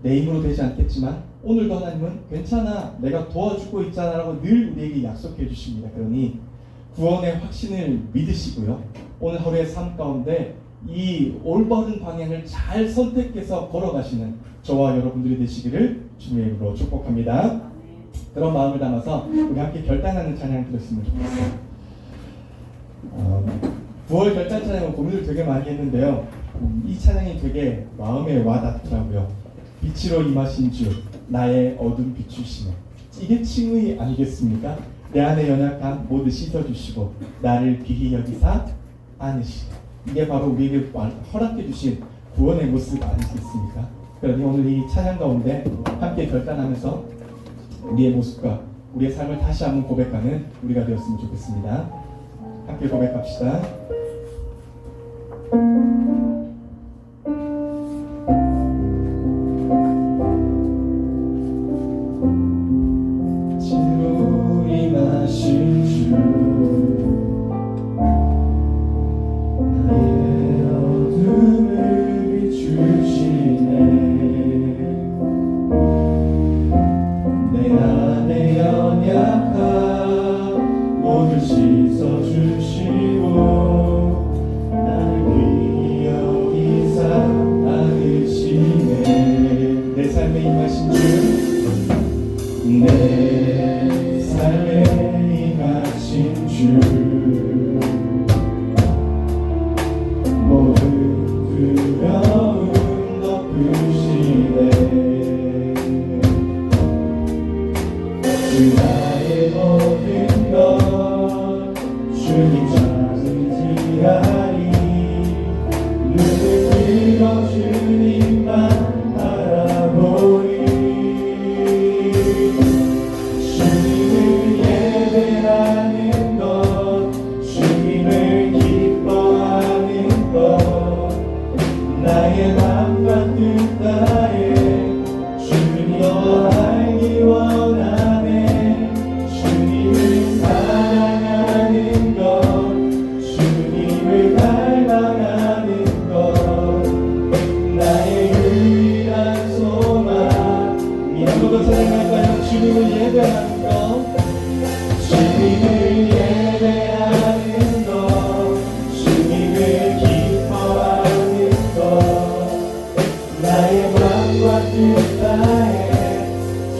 내 힘으로 되지 않겠지만 오늘도 하나님은 괜찮아, 내가 도와주고 있잖아 라고 늘 우리에게 약속해 주십니다. 그러니 구원의 확신을 믿으시고요, 오늘 하루의 삶 가운데 이 올바른 방향을 잘 선택해서 걸어가시는 저와 여러분들이 되시기를 주님의 이름으로 축복합니다. 그런 마음을 담아서 우리 함께 결단하는 찬양 들었으면 좋겠어요. 9월 결단 찬양은 고민을 되게 많이 했는데요, 이 찬양이 되게 마음에 와닿더라고요. 빛으로 임하신 주, 나의 어둠 비추시네. 이게 칭의 아니겠습니까? 내 안의 연약함 모두 씻어주시고 나를 귀히 여기사 안으시네. 이게 바로 우리에게 허락해 주신 구원의 모습 아니겠습니까? 그러니 오늘 이 찬양 가운데 함께 결단하면서 우리의 모습과 우리의 삶을 다시 한번 고백하는 우리가 되었으면 좋겠습니다. 함께 고백합시다. 빛으로 임하신 주, 나의 어둠을 비추시네. 내 안의 연약함 모두 씻어주시고 나를 귀히 여기사 안으시네. 내 삶에 임하신 주, 내 삶에 임하신 주, 모든 두려움 덮으시네. 주 나의 모든 것 주님 찾으리하리. 눈을 들어 주님만 바라보리. 주님을 예배하는 것, 주님을 기뻐하는 것, 나의 맘과 뜻 다해 주님 더 알기 원하네. 주님을 사랑하는 것, 주님을 닮아가는 것, 나의 유일한 소망. 이 한번더 찬양할까요? 주님을 예배하는 것, 주님을 예배하는 것, 주님을 기뻐하는 것, 나의 맘과 뜻 다해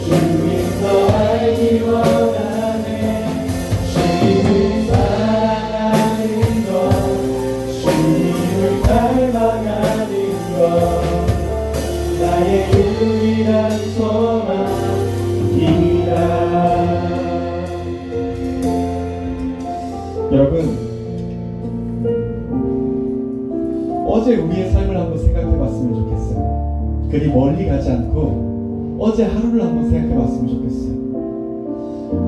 주님 더 알기 원하네. 주님을 사랑하는 것, 주님을 닮아가는 것, 나의 유일한 소망이라. 여러분, 어제 우리의 삶을 한번 생각해 봤으면 좋겠어요. 그리 멀리 가지 않고 어제 하루를 한번 생각해 봤으면 좋겠어요.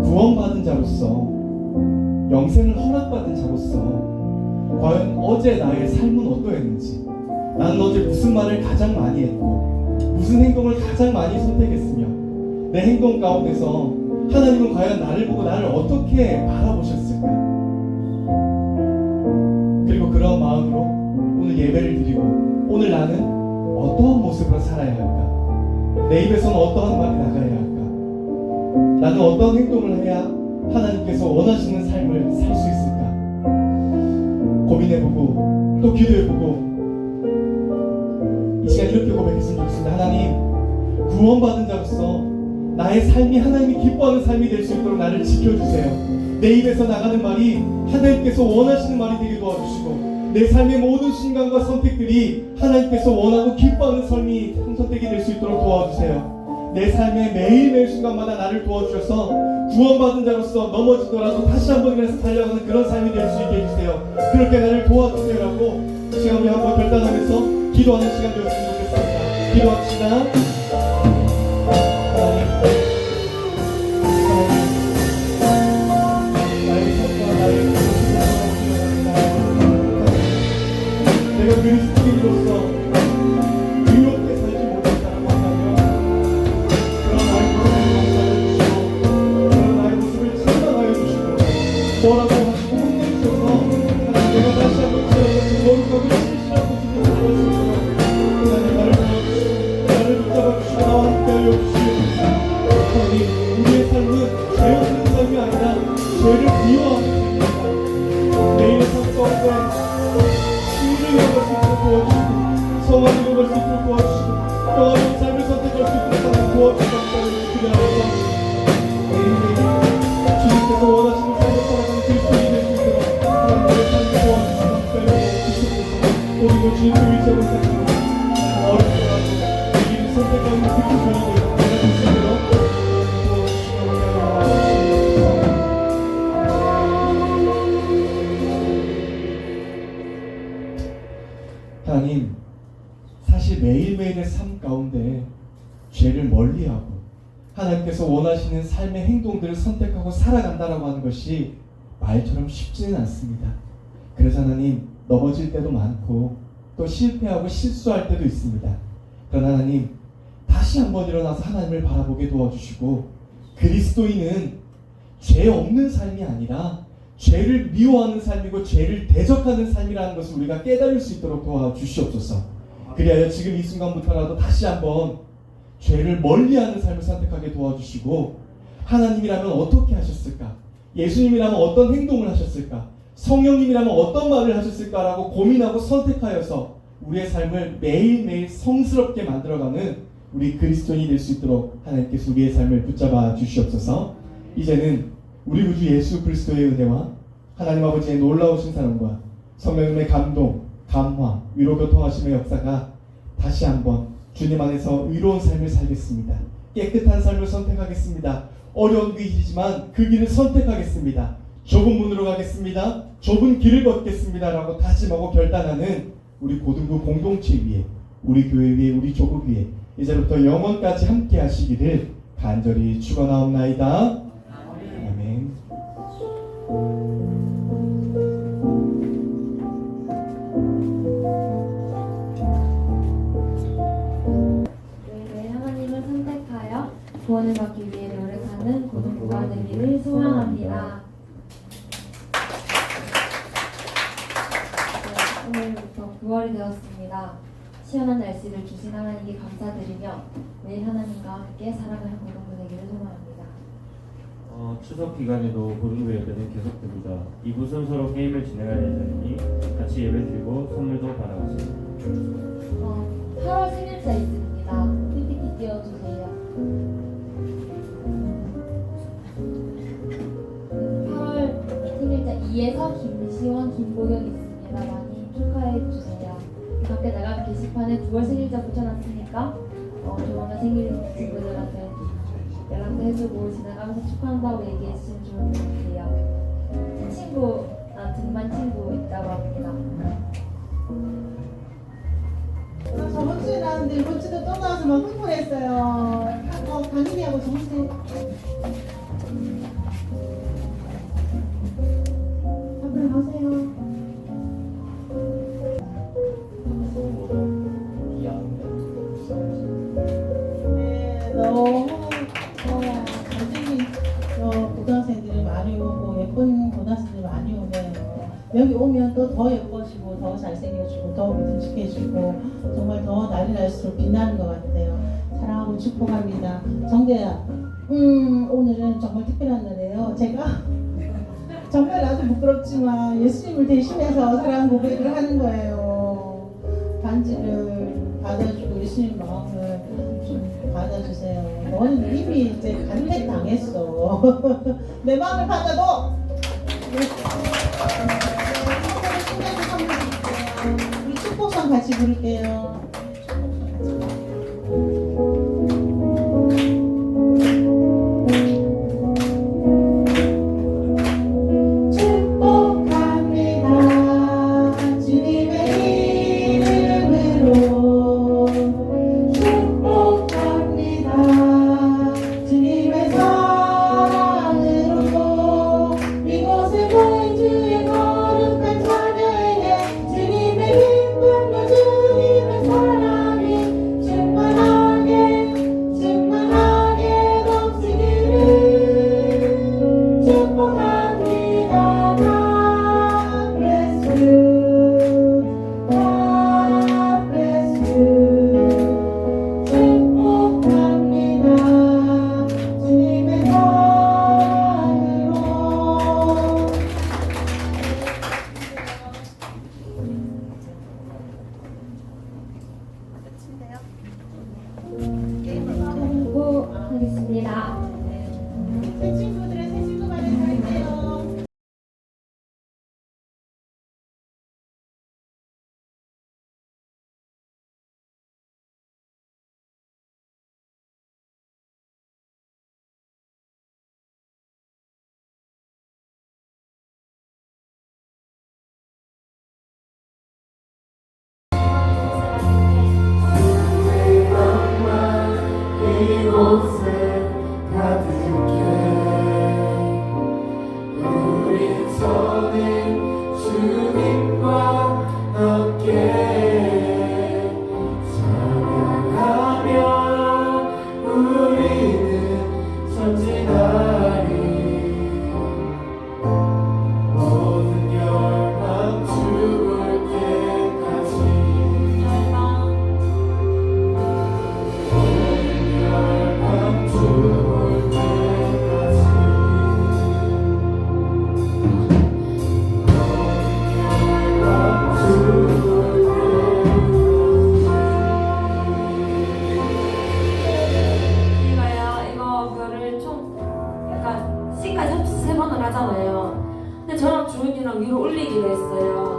구원받은 자로서, 영생을 허락받은 자로서 과연 어제 나의 삶은 어떠했는지, 나는 어제 무슨 말을 가장 많이 했고 무슨 행동을 가장 많이 선택했으며, 내 행동 가운데서 하나님은 과연 나를 보고 나를 어떻게 바라보셨을까? 그리고 그런 마음으로 오늘 예배를 드리고 오늘 나는 어떠한 모습으로 살아야 할까? 내 입에서는 어떠한 말이 나가야 할까? 나는 어떠한 행동을 해야 하나님께서 원하시는 삶을 살 수 있을까? 고민해보고 또 기도해보고 이 시간 이렇게 고백했으면 좋겠습니다. 하나님, 구원받은 자로서 나의 삶이 하나님이 기뻐하는 삶이 될 수 있도록 나를 지켜주세요. 내 입에서 나가는 말이 하나님께서 원하시는 말이 되게 도와주시고, 내 삶의 모든 순간과 선택들이 하나님께서 원하고 기뻐하는 삶이 선택이 될 수 있도록 도와주세요. 내 삶의 매일매일 순간마다 나를 도와주셔서 구원받은 자로서 넘어지더라도 다시 한번 일어나서 달려가는 그런 삶이 될 수 있게 해주세요. 그렇게 나를 도와주세요라고 이 시간 우리 한번 결단하면서 기도하는 시간 되었으면 좋겠습니다. 기도합시다. 내가 그리스도인으로서 의롭게 살지 못했다라고 한다면 그런 말씀을 주시고 뭐라고 하시고 혼내셔서 하나님 내가 다시 한번 제 거룩하고 신실한 모습을 보여줄 수 있도록 하나님 나를 도와주시고 나를 붙잡아 주시고 나와 함께하여 주시옵소서. 하나님 우리의 삶은 죄 없는 삶이 아니라 죄를 미워하는 삶입니다. 매일의 삶 가운데 신을 이뤄갈 수 있도록 도와주시고 성화를 이뤄갈 수 있도록 도와주시고 평화로운 삶을 선택할 수 있도록 하나님 도와주시옵소서. 기도합니다. 주님께서 원하시는 삶을 살아가는 그리스도인이 될 수 있도록 하나님의 삶을 도와주시고 함께하여 주시옵소서. 오늘도 주님을 의지하고 살고 어렵더라도 이 길을 선택하는 그 교회를 내가 될 수 있도록 도와주시고 함께하여 주시옵소서. 하나님, 사실 매일매일의 삶 가운데 죄를 멀리하고 하나님께서 원하시는 삶의 행동들을 선택하고 살아간다라고 하는 것이 말처럼 쉽지는 않습니다. 그래서 하나님 넘어질 때도 많고 또 실패하고 실수할 때도 있습니다. 그러나 하나님 다시 한번 일어나서 하나님을 바라보게 도와주시고 그리스도인은 죄 없는 삶이 아니라 죄를 미워하는 삶이고 죄를 대적하는 삶이라는 것을 우리가 깨달을 수 있도록 도와주시옵소서. 그리하여 지금 이 순간부터라도 다시 한번 죄를 멀리하는 삶을 선택하게 도와주시고 하나님이라면 어떻게 하셨을까? 예수님이라면 어떤 행동을 하셨을까? 성령님이라면 어떤 말을 하셨을까라고 고민하고 선택하여서 우리의 삶을 매일매일 성스럽게 만들어가는 우리 그리스도인이 될 수 있도록 하나님께서 우리의 삶을 붙잡아 주시옵소서. 이제는 우리 구주 예수 그리스도의 은혜와 하나님 아버지의 놀라우신 사랑과 성령님의 감동, 감화, 위로 교통하심의 역사가 다시 한번 주님 안에서 의로운 삶을 살겠습니다. 깨끗한 삶을 선택하겠습니다. 어려운 길이지만 그 길을 선택하겠습니다. 좁은 문으로 가겠습니다. 좁은 길을 걷겠습니다. 라고 다짐하고 결단하는 우리 고등부 공동체 위에, 우리 교회 위에, 우리 조국 위에 이제부터 영원까지 함께 하시기를 간절히 축원하옵나이다. 아멘. 매일매일 하나님을 선택하여 구원을 받기 위해 노력하는 고등부가 되기를 소망합니다. 네, 오늘부터 9월이 되었습니다. 시원한 날씨를 주신 하나님께 감사드리며 매일 하나님과 함께 살아가는 고등부 되기를 소망합니다. 추석 기간에도 고등부 예배는 계속됩니다. 2부 순서로 게임을 진행할 예정이니 같이 예배드리고 선물도 받아가십니다. 8월 생일자 있습니다. PPT 띄워주세요. 8월 생일자 2에서 김시원, 김보경 있습니다. 많이 축하해주세요. 밖에 나가면 게시판에 9월 생일자 붙여놨으니까 조만간 생일 친구들한테 연락도 해주고 지나가면서 축하한다고 얘기해주시면 좋을 것 같아요. 친구, 등반 친구 있다고 합니다. 저번 주에 나왔는데 이번 주도 또 나와서 막 흥분했어요. 강인이하고 정세. 앞으로 가세요. 네, 너무 잘생긴 고등학생들이 많이 오고 예쁜 고등학생들이 많이 오네요. 여기 오면 또 더 예뻐지고 더 잘생겨지고 더 믿음직해지고 정말 더 날이 날수록 빛나는 것 같아요. 사랑하고 축복합니다. 정대야, 오늘은 정말 특별한 날이에요. 제가 정말 나도 부끄럽지만 예수님을 대신해서 사랑 고백을 하는 거예요. 반지를 받아주고 예수님 마음을 좀 받아주세요. 너는 이미 이제 간택 당했어. 내 마음을 받아도. 우리 축복성 같이 부를게요. 주님의 기쁨과 주님의 사랑 하잖아요. 근데 저랑 주은이랑 위로 올리기로 했어요.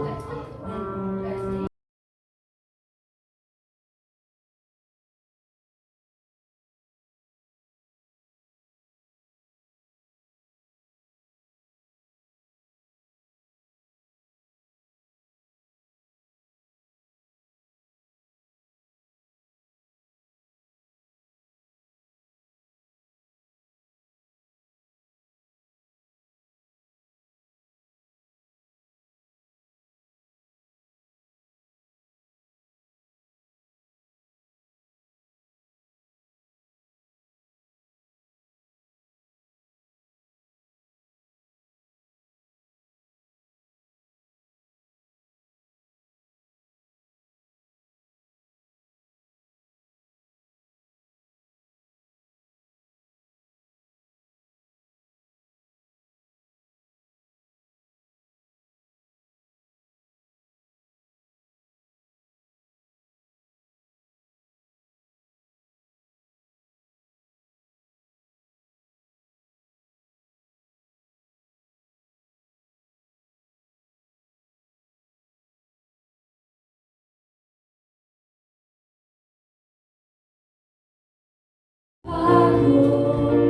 바로